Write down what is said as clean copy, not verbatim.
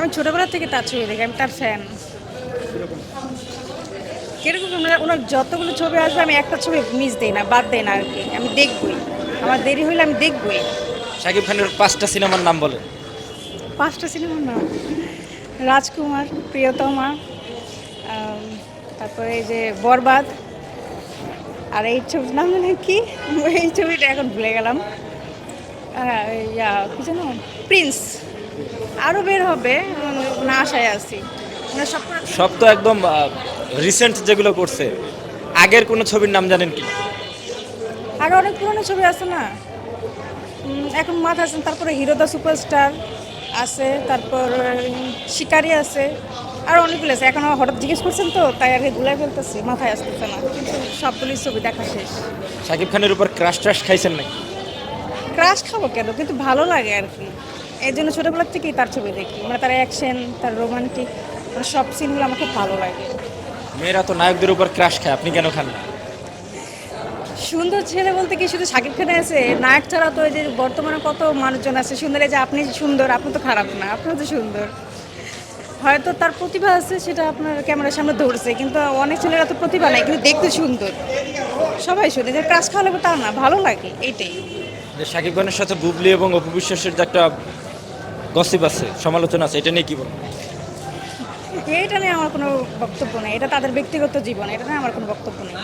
আমি ছোটবেলা থেকে তার ছবি দেখি, আমি তার ফ্যান। কিরকম ওনার যতগুলো ছবি আসবে আমি একটা ছবি মিস দিই না, বাদ দিই না আর কি, আমি দেখবই। আমার দেরি হইলে আমি দেখবই। শাকিব খানের 5টা সিনেমার নাম বলেন। 5টা সিনেমার নাম: রাজকুমার, প্রিয়তমা, আম, তারপরে এই যে বরবাদ, আর এই ছবির নাম মানে কি, এই ছবিটা এখন ভুলে গেলাম। কি যেন, প্রিন্স। আরও বের হবে, না আশায় আছি। মানে সব সব তো একদম রিসেন্ট যেগুলো করছে। আগের কোনো ছবির নাম জানেন কি? আরও অনেক পুরনো ছবি আছে না, এখন মাথা আছে। তারপরে হিরো দ্য সুপারস্টার আছে, তারপর শিকারি আছে, আর অনেকগুলো আছে। এখন আমার হঠাৎ জিজ্ঞেস করছেন তো, তাই আর কি গুলাই ফেলতেছি, মাথায় আসতেছে না, কিন্তু সবগুলি ছবি দেখা শেষ। শাকিব খানের উপর ক্রাশ ট্রাশ খাইছেন নাকি? ক্রাশ খাবো কেন, কিন্তু ভালো লাগে আর কি। এই জন্য ছোটোবেলার থেকেই তার ছবি দেখি, মানে তার অ্যাকশন, তার রোমান্টিক, মানে সব সিনগুলো আমার খুব ভালো লাগে। মেয়েরা তো নায়কদের উপর ক্রাশ খায়, আপনি কেন খান না? সুন্দর ছেলে বলতে কি শুধু শাকিব খান আছে? নায়ক ছাড়া তো এই যে বর্তমানে কত মানুষজন আছে সুন্দর। এই যে আপনি সুন্দর, আপনি তো খারাপ না, আপনিও তো সুন্দর। হয়তো তার প্রতিভা আছে, সেটা আপনার ক্যামেরার সামনে ধরছে, কিন্তু অনেক ছেলেরা তো প্রতিভা নাই, কিন্তু দেখতে সুন্দর। সবাই সুন্দর, যে ক্রাশ খাওয়া লাগবে তা না, ভালো লাগে এইটাই। যে শাকিব খানের সাথে বুবলি এবং অপু বিশ্বাসের যে একটা গসিপ আছে, সমালোচনা আছে, এটা নিয়ে কি বলেন? এইটা নিয়ে আমার কোনো বক্তব্য নেই, এটা তাদের ব্যক্তিগত জীবন, এটা নিয়ে আমার কোনো বক্তব্য নেই।